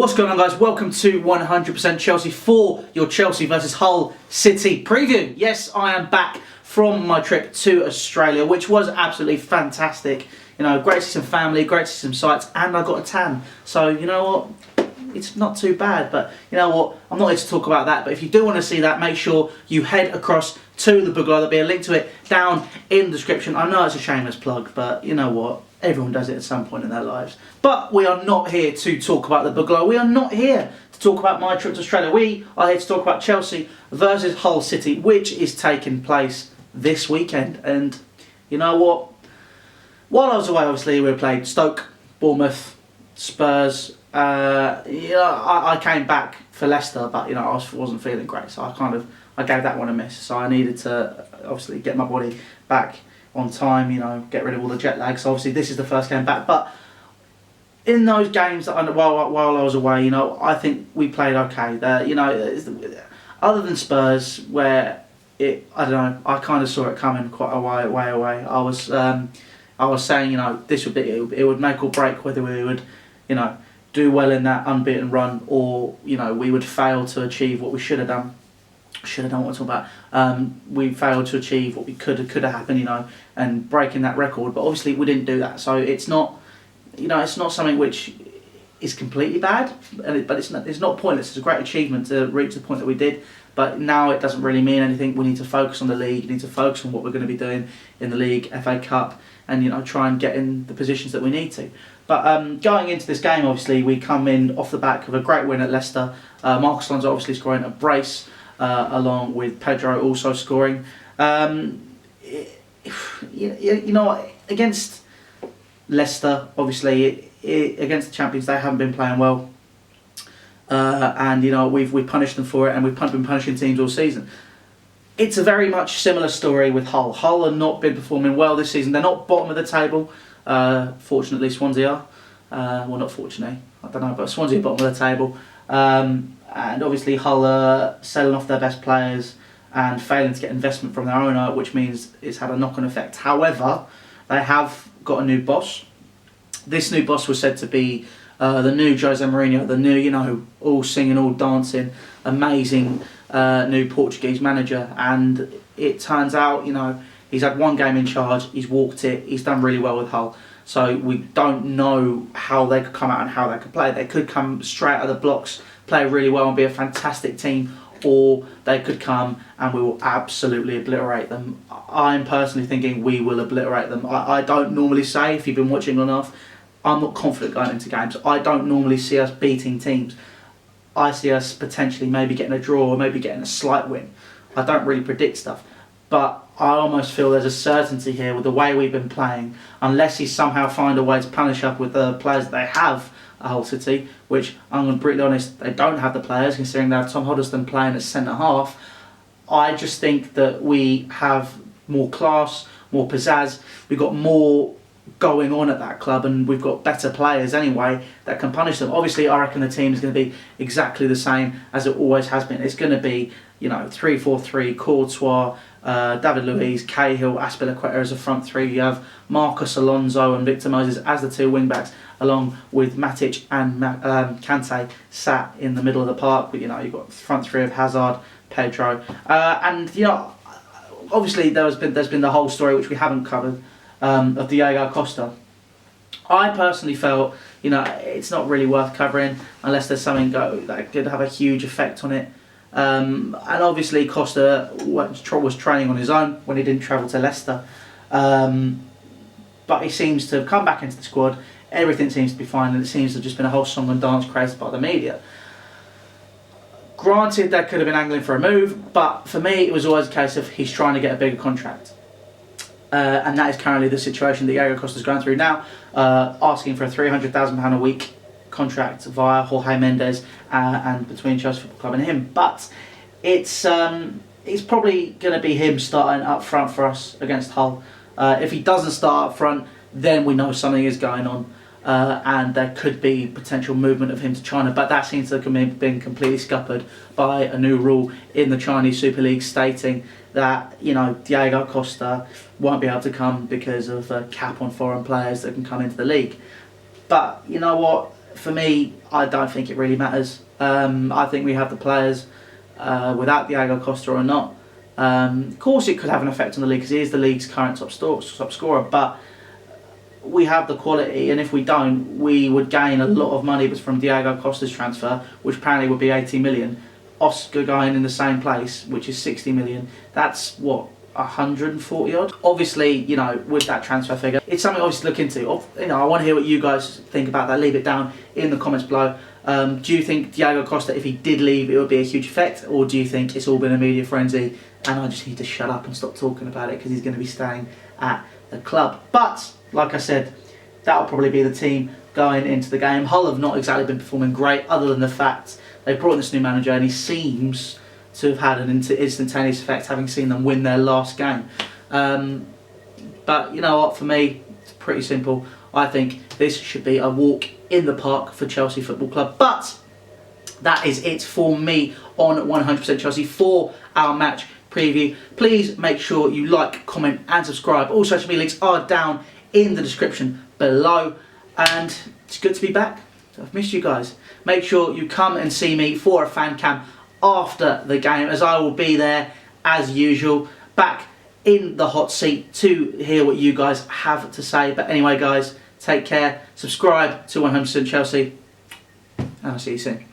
What's going on, guys? Welcome to 100% Chelsea for your Chelsea versus Hull City preview. Yes, I am back from my trip to Australia, which was absolutely fantastic. You know, great to see some family, great to see some sights, and I got a tan. So, you know what? It's not too bad, but you know what? I'm not here to talk about that, but if you do want to see that, make sure you head across to the BEGOVIC. There'll be a link to it down in the description. I know it's a shameless plug, but you know what? Everyone does it at some point in their lives. But we are not here to talk about the BEGOVIC. We are not here to talk about my trip to Australia. We are here to talk about Chelsea versus Hull City, which is taking place this weekend. And you know what? While I was away, obviously, we played Stoke, Bournemouth, Spurs. I came back for Leicester, but you know, I wasn't feeling great, so I gave that one a miss. So I needed to obviously get my body back on time, you know, get rid of all the jet lag. So obviously this is the first game back, but in those games that while I was away, you know, I think we played okay. You know, other than Spurs, where I don't know, I kind of saw it coming quite a way away. I was saying, you know, it would make or break whether we would, you know, do well in that unbeaten run, or you know, we would fail to achieve what we should have done. What I'm talking about. We failed to achieve what we could have happened, you know, and breaking that record. But obviously we didn't do that. So it's not, you know, it's not something which is completely bad, but it's not pointless. It's a great achievement to reach the point that we did. But now it doesn't really mean anything. We need to focus on the league. We need to focus on what we're going to be doing in the league, FA Cup, and you know, try and get in the positions that we need to. But going into this game, obviously we come in off the back of a great win at Leicester. Marcus Alonso obviously scoring a brace, along with Pedro also scoring. You know, against Leicester, obviously against the champions, they haven't been playing well. And you know, we've punished them for it, and we've been punishing teams all season. It's a very much similar story with Hull. Hull have not been performing well this season. They're not bottom of the table. Fortunately, Swansea are. Well, not fortunately, I don't know, but Swansea are bottom of the table. And obviously Hull are selling off their best players and failing to get investment from their owner, which means it's had a knock-on effect. However, they have got a new boss. This new boss was said to be the new Jose Mourinho, the new, you know, all singing, all dancing, amazing new Portuguese manager. And it turns out, you know, he's had one game in charge, he's walked it, he's done really well with Hull. So we don't know how they could come out and how they could play. They could come straight out of the blocks, play really well and be a fantastic team, or they could come and we will absolutely obliterate them. I'm personally thinking we will obliterate them. I don't normally say, if you've been watching enough, I'm not confident going into games. I don't normally see us beating teams. I see us potentially maybe getting a draw or maybe getting a slight win. I don't really predict stuff. But I almost feel there's a certainty here with the way we've been playing, unless he somehow find a way to punish up with the players that they have at Hull City, which I'm going to be brutally honest, they don't have the players, considering they have Tom Huddleston playing at centre-half. I just think that we have more class, more pizzazz, we've got more going on at that club, and we've got better players anyway that can punish them. Obviously, I reckon the team is going to be exactly the same as it always has been. It's going to be, you know, 3-4-3, Courtois, David Luiz, Cahill, Azpilicueta as a front three. You have Marcus Alonso and Victor Moses as the two wing backs, along with Matic and Kante sat in the middle of the park. But you know, you've got front three of Hazard, Pedro, and you know, obviously there's been the whole story which we haven't covered of Diego Costa. I personally felt, you know, it's not really worth covering unless there's something that could have a huge effect on it. And obviously Costa was training on his own when he didn't travel to Leicester, but he seems to have come back into the squad. Everything seems to be fine, and it seems to have just been a whole song and dance created by the media. Granted, they could have been angling for a move, but for me it was always a case of he's trying to get a bigger contract. And that is currently the situation that Diego Costa's going through now, asking for a £300,000 a week contract via Jorge Mendes and between Chelsea Football Club and him. But it's probably going to be him starting up front for us against Hull. If he doesn't start up front, then we know something is going on, and there could be potential movement of him to China. But that seems to have been completely scuppered by a new rule in the Chinese Super League stating that, you know, Diego Costa won't be able to come because of a cap on foreign players that can come into the league. But you know what? for me, I don't think it really matters. I think we have the players without Diego Costa or not. Of course, it could have an effect on the league because he is the league's current top scorer, but we have the quality, and if we don't, we would gain a lot of money from Diego Costa's transfer, which apparently would be 80 million. Oscar going in the same place, which is 60 million. That's what, 140 odd. Obviously, you know, with that transfer figure, it's something obviously to look into. You know, I want to hear what you guys think about that. Leave it down in the comments below. Do you think Diego Costa, if he did leave, it would be a huge effect, or do you think it's all been a media frenzy and I just need to shut up and stop talking about it because he's going to be staying at the club? But like I said, that'll probably be the team going into the game. Hull have not exactly been performing great, other than the fact they brought in this new manager and he seems to have had an instantaneous effect, having seen them win their last game. But you know what, for me, it's pretty simple. I think this should be a walk in the park for Chelsea Football Club. But that is it for me on 100% Chelsea for our match preview. Please make sure you like, comment and subscribe. All social media links are down in the description below. And it's good to be back. I've missed you guys. Make sure you come and see me for a fan cam after the game, as I will be there as usual, back in the hot seat to hear what you guys have to say. But anyway guys, take care, subscribe to 100% Chelsea, and I'll see you soon.